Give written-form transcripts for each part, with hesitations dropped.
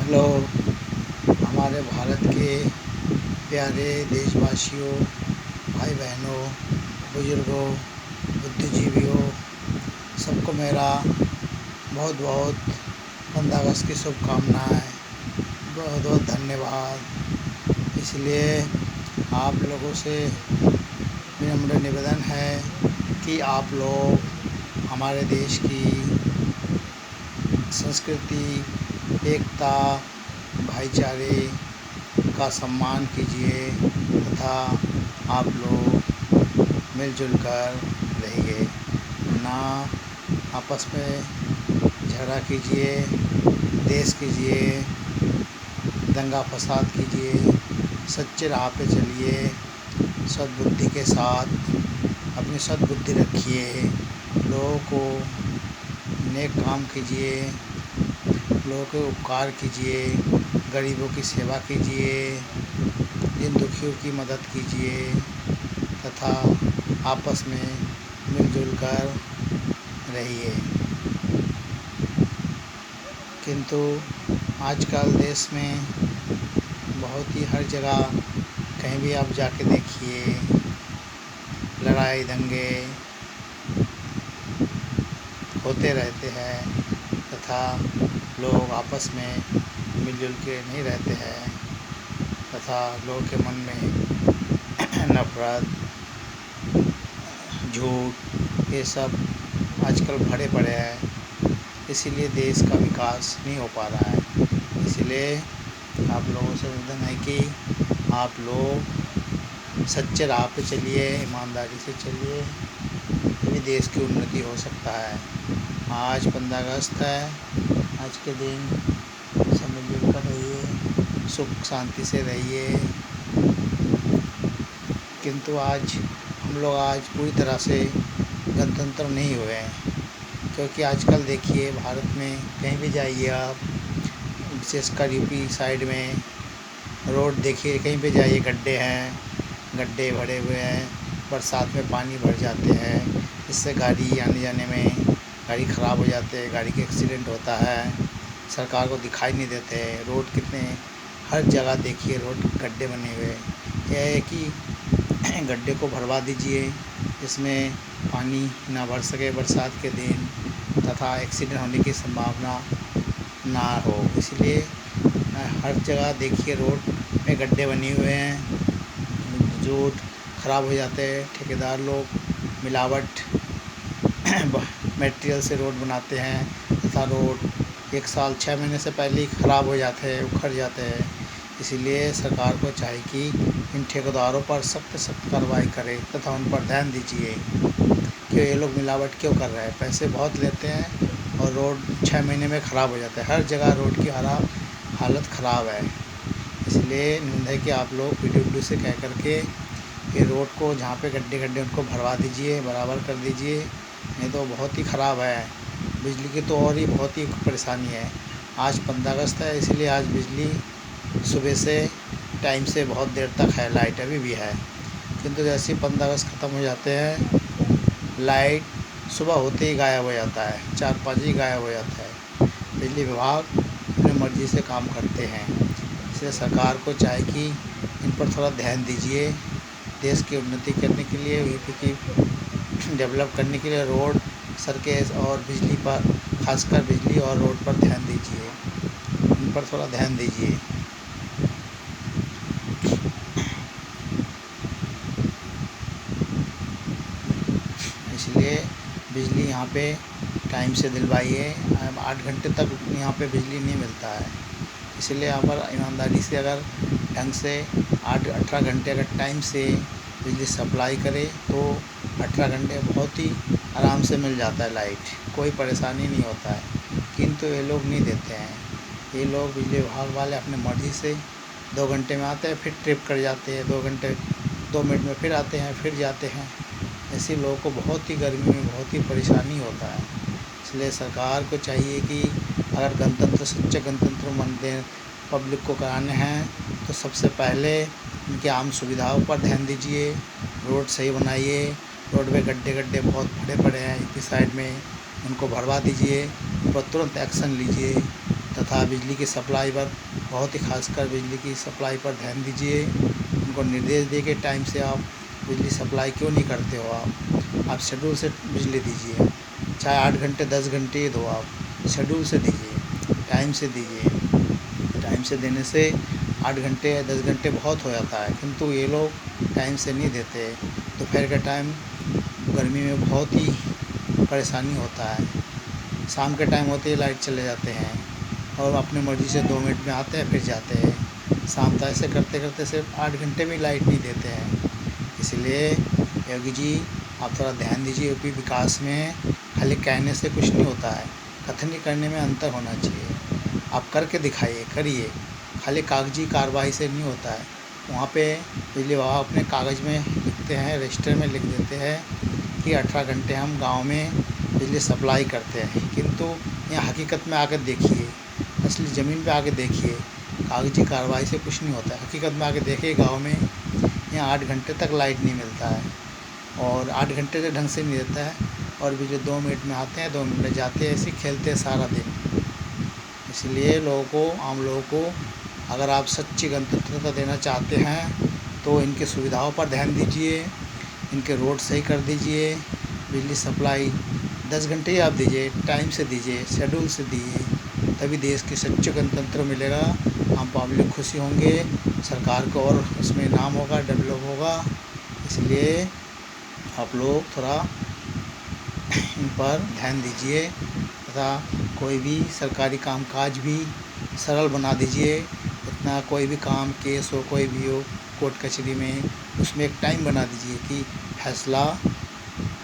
Hello हमारे भारत के प्यारे देशवासियों, भाई बहनों, बुजुर्गों, बुद्धिजीवियों, सबको मेरा बहुत बहुत 15 अगस्त की शुभकामनाएँ। बहुत बहुत धन्यवाद। इसलिए आप लोगों से विनम्र निवेदन है कि आप लोग हमारे देश की संस्कृति, एकता, भाईचारे का सम्मान कीजिए तथा आप लोग मिलजुल कर रहिए। ना आपस में झगड़ा कीजिए, देश कीजिए, दंगा फसाद कीजिए। सच्चे राह पे चलिए, सद्बुद्धि के साथ अपनी सद्बुद्धि रखिए, लोगों को नेक काम कीजिए, लोगों के उपकार कीजिए, गरीबों की सेवा कीजिए, दीन दुखियों की मदद कीजिए तथा आपस में मिलजुल कर रहिए। किंतु आजकल देश में बहुत ही हर जगह कहीं भी आप जाके देखिए, लड़ाई दंगे होते रहते हैं तथा लोग आपस में मिलजुल के नहीं रहते हैं तथा लोगों के मन में नफ़रत, झूठ, ये सब आजकल भरे पड़े हैं। इसीलिए देश का विकास नहीं हो पा रहा है। इसलिए आप लोगों से निवेदन है कि आप लोग सच्चे राह पे चलिए, ईमानदारी से चलिए, तभी देश की उन्नति हो सकता है। आज 15 अगस्त है। आज के दिन सब मिलजुल कर रहिए, सुख शांति से रहिए। किंतु आज हम लोग पूरी तरह से गणतंत्र नहीं हुए हैं, क्योंकि आजकल देखिए भारत में कहीं भी जाइए आप, विशेषकर यूपी साइड में रोड देखिए, कहीं पे जाइए गड्ढे हैं, गड्ढे भरे हुए हैं, बरसात में पानी भर जाते हैं। इससे गाड़ी आने जाने में गाड़ी ख़राब हो जाते हैं, गाड़ी के एक्सीडेंट होता है। सरकार को दिखाई नहीं देते। रोड कितने हर जगह देखिए रोड गड्ढे बने हुए हैं। यह है कि गड्ढे को भरवा दीजिए, जिसमें पानी ना भर सके बरसात के दिन तथा एक्सीडेंट होने की संभावना ना हो। इसलिए हर जगह देखिए रोड में गड्ढे बने हुए हैं, रोड ख़राब हो जाते हैं। ठेकेदार लोग मिलावट मटेरियल से रोड बनाते हैं तथा रोड 1 साल 6 महीने से पहले ही ख़राब हो जाते हैं, उखड़ जाते हैं। इसीलिए सरकार को चाहिए कि इन ठेकेदारों पर सख्त कार्रवाई करे तथा उन पर ध्यान दीजिए कि ये लोग मिलावट क्यों कर रहे हैं। पैसे बहुत लेते हैं और रोड 6 महीने में ख़राब हो जाता है। हर जगह रोड की हालत ख़राब है। इसलिए निवेदन है कि आप लोग पीडब्ल्यूडी से कह करके ये रोड को जहाँ पे गड्ढे उनको भरवा दीजिए, बराबर कर दीजिए, नहीं तो बहुत ही ख़राब है। बिजली की तो और ही बहुत ही परेशानी है। आज 15 अगस्त है, इसलिए आज बिजली सुबह से टाइम से बहुत देर तक है, लाइट अभी भी है। किंतु जैसे ही 15 अगस्त ख़त्म हो जाते हैं, लाइट सुबह होते ही गायब हो जाता है, 4-5 ही गायब हो जाता है। बिजली विभाग अपनी मर्ज़ी से काम करते हैं। इसलिए सरकार को चाहिए कि इन पर थोड़ा ध्यान दीजिए। देश की उन्नति करने के लिए, यूपी की डेवलप करने के लिए रोड, सड़कें और बिजली पर, खासकर बिजली और रोड पर ध्यान दीजिए। इन पर थोड़ा ध्यान दीजिए। इसलिए बिजली यहाँ पे टाइम से दिलवाइए। 8 घंटे तक यहाँ पे बिजली नहीं मिलता है। इसलिए अगर ईमानदारी से अगर ढंग से 18 घंटे अगर टाइम से बिजली सप्लाई करे तो 18 घंटे बहुत ही आराम से मिल जाता है लाइट, कोई परेशानी नहीं होता है। किंतु ये लोग नहीं देते हैं। ये लोग बिजली विभाग वाले अपनी मर्ज़ी से 2 घंटे में आते हैं, फिर ट्रिप कर जाते हैं, 2 घंटे 2 मिनट में फिर आते हैं, फिर जाते हैं। ऐसे लोगों को बहुत ही गर्मी में बहुत ही परेशानी होता है। इसलिए सरकार को चाहिए कि अगर गणतंत्र, सच्चे गणतंत्र मंदिर पब्लिक को कराने हैं तो सबसे पहले इनकी आम सुविधाओं पर ध्यान दीजिए। रोड सही बनाइए। रोड में गड्ढे बहुत बड़े पड़े हैं यूपी साइड में, उनको भरवा दीजिए। उन पर तुरंत एक्शन लीजिए तथा बिजली की सप्लाई पर बहुत ही खासकर बिजली की सप्लाई पर ध्यान दीजिए। उनको निर्देश दें कि टाइम से आप बिजली सप्लाई क्यों नहीं करते हो। आप शेड्यूल से बिजली दीजिए, चाहे 8 घंटे 10 घंटे ही दो, आप शेड्यूल से दीजिए, टाइम से दीजिए। टाइम से देने से 8 घंटे या 10 घंटे बहुत हो जाता है, किंतु ये लोग टाइम से नहीं देते। दोपहर के टाइम गर्मी में बहुत ही परेशानी होता है। शाम के टाइम होते ही लाइट चले जाते हैं और अपनी मर्ज़ी से 2 मिनट में आते हैं फिर जाते हैं। शाम तक ऐसे करते करते सिर्फ 8 घंटे में लाइट नहीं देते हैं। इसलिए योगी जी आप थोड़ा ध्यान दीजिए। यूपी विकास में खाली कहने से कुछ नहीं होता है, कथनी करने में अंतर होना चाहिए। आप करके दिखाइए, करिए, खाली कागजी कार्रवाई से नहीं होता है। वहाँ पे बिजली विभाग अपने कागज़ में लिखते हैं, रजिस्टर में लिख देते हैं कि 18 घंटे हम गांव में बिजली सप्लाई करते हैं, किंतु यहाँ हकीकत में आकर देखिए, असली ज़मीन पे आके देखिए, कागजी कार्रवाई से कुछ नहीं होता है। हकीकत में आके देखिए गांव में यहाँ 8 घंटे तक लाइट नहीं मिलता है और 8 घंटे से ढंग से नहीं देता है और बिजली 2 मिनट में आते हैं, 2 मिनट में जाते हैं, ऐसे खेलते हैं सारा दिन। इसलिए लोगों को, आम लोगों को, अगर आप सच्ची गणतंत्रता देना चाहते हैं तो इनकी सुविधाओं पर ध्यान दीजिए, इनके रोड सही कर दीजिए। बिजली सप्लाई 10 घंटे ही आप दीजिए, टाइम से दीजिए, शेड्यूल से दीजिए, तभी देश की सच्ची गणतंत्र मिलेगा। आम पब्लिक खुशी होंगे, सरकार को और उसमें नाम होगा, डेवलप होगा। इसलिए आप लोग थोड़ा इन पर ध्यान दीजिए तथा कोई भी सरकारी कामकाज भी सरल बना दीजिए। इतना कोई भी काम, केस हो, कोई भी हो कोर्ट कचहरी में, उसमें एक टाइम बना दीजिए कि फैसला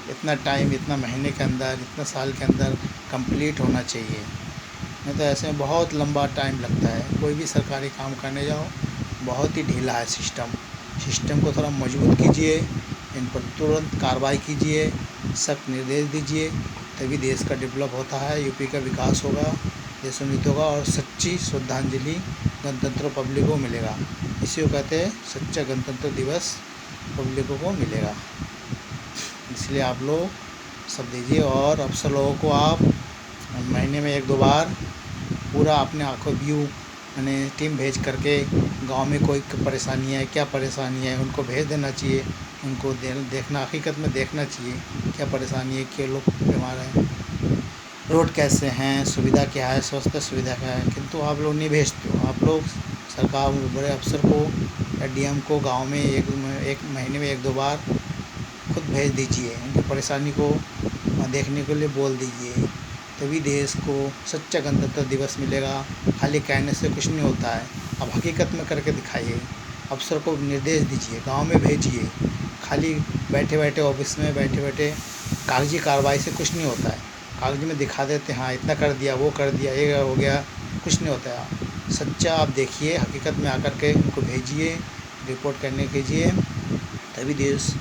इतना टाइम, इतना महीने के अंदर, इतना साल के अंदर कंप्लीट होना चाहिए। नहीं तो ऐसे में बहुत लंबा टाइम लगता है। कोई भी सरकारी काम करने जाओ बहुत ही ढीला है सिस्टम को थोड़ा मजबूत कीजिए, इन पर तुरंत कार्रवाई कीजिए, सख्त निर्देश दीजिए, तभी देश का डेवलप होता है, यूपी का विकास होगा, देश उन्नत होगा और सच्ची श्रद्धांजलि गणतंत्र पब्लिक को मिलेगा। इसी को कहते हैं सच्चा गणतंत्र दिवस पब्लिकों को मिलेगा। इसलिए आप लोग सब दीजिए और अफसर लोगों को आप महीने में 1-2 बार पूरा अपने आंखों व्यू यानी टीम भेज करके गांव में कोई परेशानी है, क्या परेशानी है, उनको भेज देना चाहिए। उनको देखना, हकीकत में देखना चाहिए क्या परेशानी है, क्यों लोग बीमार हैं, रोड कैसे हैं, सुविधा क्या है, स्वास्थ्य सुविधा क्या है, किंतु आप लोग नहीं भेजते हो। आप लोग सरकार बड़े अफसर को या डीएम को गांव में एक महीने में 1-2 बार खुद भेज दीजिए, उनकी परेशानी को देखने के लिए बोल दीजिए, तभी देश को सच्चा गणतंत्र दिवस मिलेगा। खाली कहने से कुछ नहीं होता है, अब हकीकत में करके दिखाइए। अफसर को निर्देश दीजिए, गांव में भेजिए। खाली बैठे बैठे ऑफिस में बैठे बैठे कागजी कार्रवाई से कुछ नहीं होता है। कागज में दिखा देते हैं, हाँ इतना कर दिया, वो कर दिया, ये हो गया, कुछ नहीं होता है। सच्चा आप देखिए, हकीकत में आकर के उनको भेजिए, रिपोर्ट करने कीजिए, तभी देश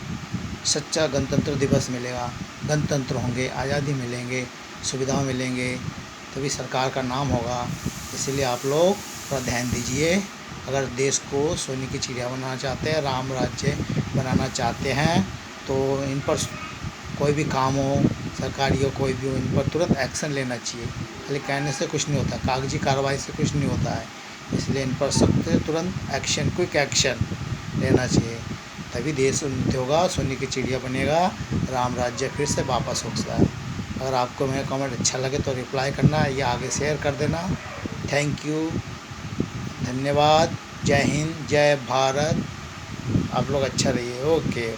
सच्चा गणतंत्र दिवस मिलेगा। गणतंत्र होंगे, आज़ादी मिलेंगे, सुविधाएं मिलेंगे, तभी सरकार का नाम होगा। इसलिए आप लोग थोड़ा ध्यान दीजिए। अगर देश को सोने की चिड़िया बनाना चाहते हैं, राम राज्य बनाना चाहते हैं, तो इन पर कोई भी काम हो, सरकारी हो, कोई भी हो, इन पर तुरंत एक्शन लेना चाहिए। खाली कहने से कुछ नहीं होता, कागजी कार्रवाई से कुछ नहीं होता है। इसलिए इन पर सख्त तुरंत एक्शन, क्विक एक्शन लेना चाहिए, तभी देश उन्नति होगा, सोने की चिड़िया बनेगा, राम राज्य फिर से वापस होगा। अगर आपको मेरा कमेंट अच्छा लगे तो रिप्लाई करना या आगे शेयर कर देना। थैंक यू, धन्यवाद। जय हिंद, जय भारत। आप लोग अच्छा रहिए। ओके।